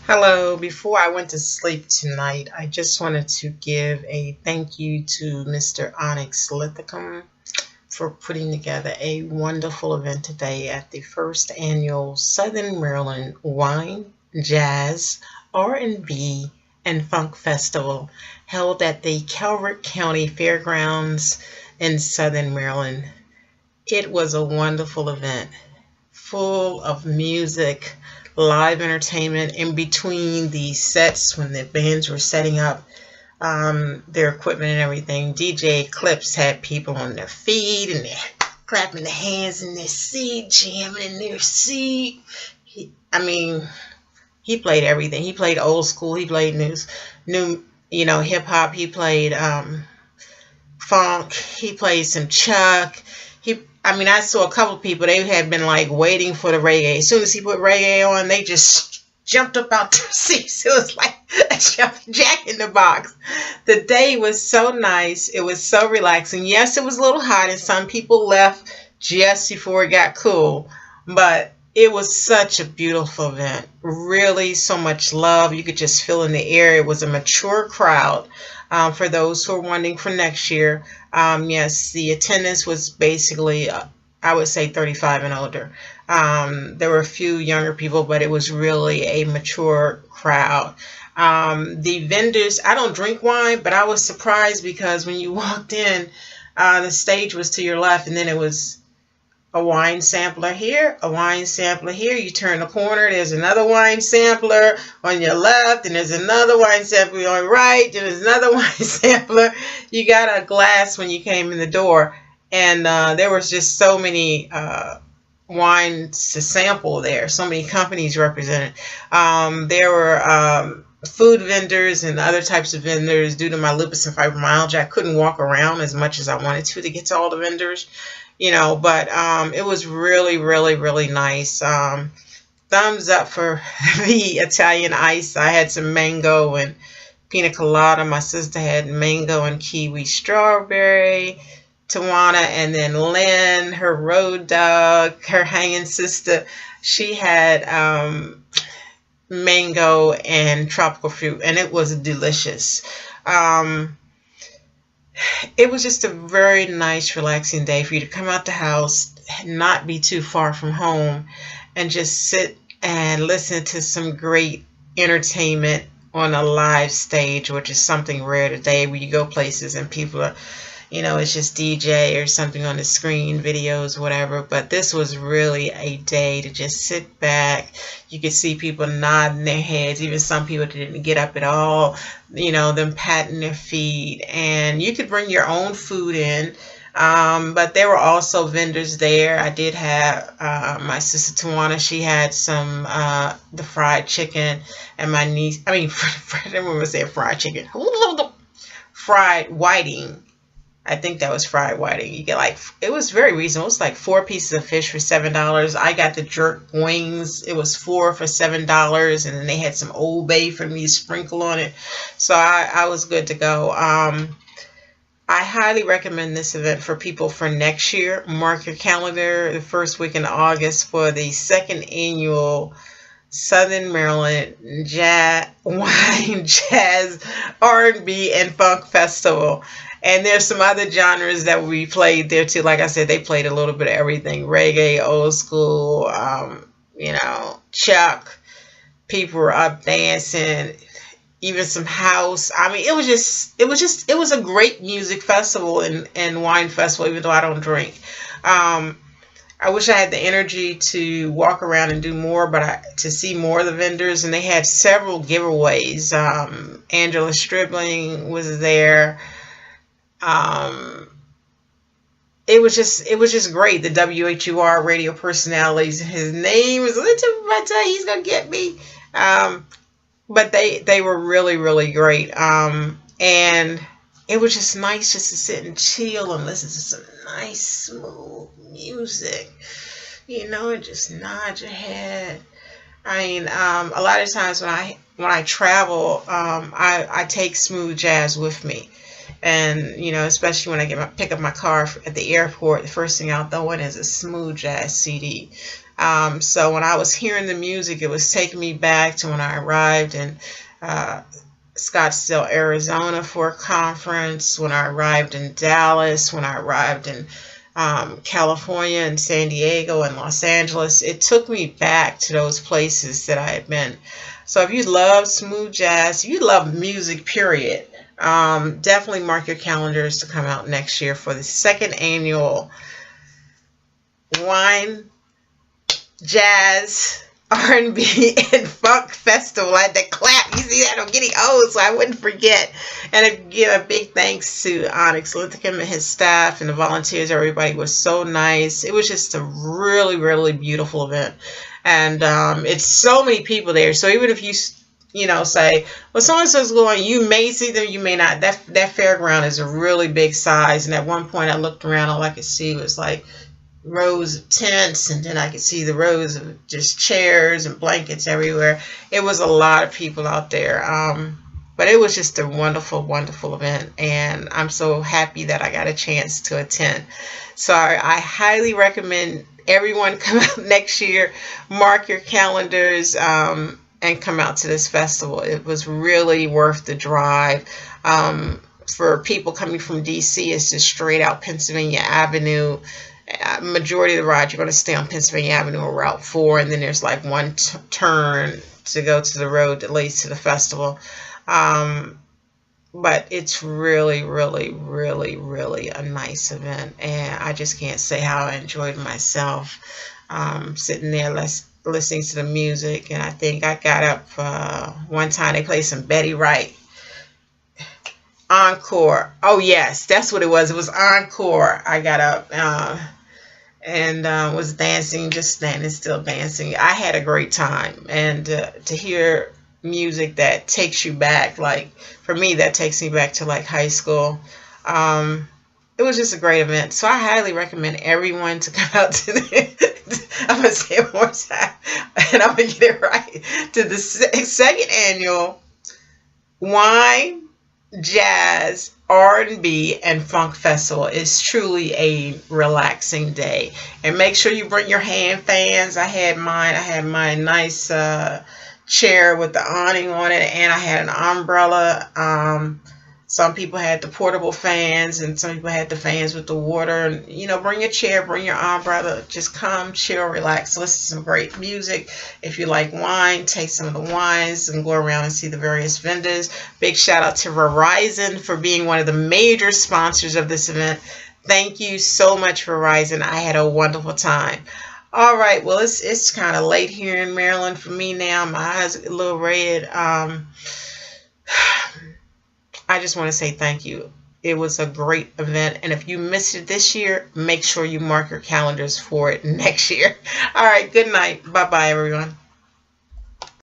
Hello, before I went to sleep tonight, I just wanted to give a thank you to Mr. Onyx Lithicum for putting together a wonderful event today at the first annual Southern Maryland Wine, Jazz, R&B and Funk Festival held at the Calvert County Fairgrounds in Southern Maryland. It was a wonderful event full of music, live entertainment in between the sets when the bands were setting up their equipment and everything. DJ Eclipse had people on their feet and they're clapping their hands in their seat, jamming in their seat. He played everything. He played old school. He played new hip hop. He played funk. He played some Chuck. I saw a couple of people, they had been like waiting for the reggae. As soon as he put reggae on, they just jumped up out their seats. It was like a jumping jack in the box. The day was so nice. It was so relaxing. Yes, it was a little hot and some people left just before it got cool. But it was such a beautiful event. Really so much love. You could just feel in the air. It was a mature crowd. For those who are wanting for next year, yes, the attendance was basically, I would say 35 and older. There were a few younger people, but it was really a mature crowd. The vendors, I don't drink wine, but I was surprised because when you walked in, the stage was to your left, and then it was a wine sampler here, a wine sampler here. You turn the corner, there's another wine sampler on your left, and there's another wine sampler on your right, and there's another wine sampler. You got a glass when you came in the door, and there was just so many wines to sample there, so many companies represented. There were food vendors and other types of vendors. Due to my lupus and fibromyalgia, I couldn't walk around as much as I wanted to get to all the vendors. But it was really, really, really nice. Thumbs up for the Italian ice. I had some mango and pina colada. My sister had mango and kiwi strawberry. Tawana, and then Lynn, her road dog, her hanging sister, she had mango and tropical fruit, and it was delicious. It was just a very nice, relaxing day for you to come out the house, not be too far from home, and just sit and listen to some great entertainment on a live stage, which is something rare today where you go places and people are, it's just DJ or something on the screen, videos, whatever. But this was really a day to just sit back. You could see people nodding their heads, even some people didn't get up at all, them patting their feet. And you could bring your own food in. But there were also vendors there. I did have my sister Tawana. She had some the fried chicken, and my niece. I didn't want to say fried chicken. Fried whiting. I think that was fried whiting. You get it was very reasonable. It was like 4 pieces of fish for $7. I got the jerk wings. It was 4 for $7, and then they had some Old Bay for me to sprinkle on it. So I was good to go. I highly recommend this event for people for next year. Mark your calendar the first week in August for the 2nd annual Southern Maryland Wine, Jazz, R&B and Funk Festival. And there's some other genres that we played there too. Like I said, they played a little bit of everything. Reggae, old school, Chuck. People were up dancing, even some house. It was a great music festival and wine festival, even though I don't drink. I wish I had the energy to walk around and do more, but to see more of the vendors. And they had several giveaways. Angela Stribling was there. It was just great. The WHUR radio personalities. His name is he's gonna get me. But they were really, really great. And it was just nice just to sit and chill and listen to some nice, smooth music. And just nod your head. A lot of times when I travel, I take smooth jazz with me. And, especially when I pick up my car at the airport, the first thing I'll throw in is a smooth jazz CD. So when I was hearing the music, it was taking me back to when I arrived in Scottsdale, Arizona for a conference, when I arrived in Dallas, when I arrived in California and San Diego and Los Angeles. It took me back to those places that I had been. So if you love smooth jazz, you love music, period, definitely mark your calendars to come out next year for the second annual Wine, Jazz, R&B and Funk Festival. I had to clap. You see that? I'm getting old, so I wouldn't forget. And again, a big thanks to Onyx Linthicum and his staff and the volunteers. Everybody was so nice. It was just a really, really beautiful event. And it's so many people there. So even if you say, well, so-and-so's going, you may see them, you may not. That fairground is a really big size. And at one point I looked around, all I could see was like rows of tents, and then I could see the rows of just chairs and blankets everywhere. It was a lot of people out there. But it was just a wonderful, wonderful event. And I'm so happy that I got a chance to attend. So I highly recommend everyone come out next year, mark your calendars, and come out to this festival. It was really worth the drive. For people coming from DC, it's just straight out Pennsylvania Avenue. Majority of the ride, you're going to stay on Pennsylvania Avenue or Route 4, and then there's like one turn to go to the road that leads to the festival. But it's really, really, really, really a nice event, and I just can't say how I enjoyed myself sitting there listening to the music. And I think I got up one time, they played some Betty Wright. Encore. Oh yes, that's what it was. It was Encore. I got up and was dancing, just standing still dancing. I had a great time. And to hear music that takes you back, like for me, that takes me back to like high school. It was just a great event. So I highly recommend everyone to come out to the, I'm going to say it one more time, and I'm going to get it right, to the second annual Wine, Jazz, R&B and Funk Festival. Is truly a relaxing day. And make sure you bring your hand fans. I had my nice chair with the awning on it, and I had an umbrella. Some people had the portable fans, and some people had the fans with the water. And bring your chair, bring your umbrella, just come, chill, relax, listen to some great music. If you like wine, take some of the wines and go around and see the various vendors. Big shout out to Verizon for being one of the major sponsors of this event. Thank you so much, Verizon. I had a wonderful time. All right, well, it's kind of late here in Maryland for me now. My eyes are a little red. I just want to say thank you. It was a great event. And if you missed it this year, make sure you mark your calendars for it next year. All right, good night. Bye-bye, everyone.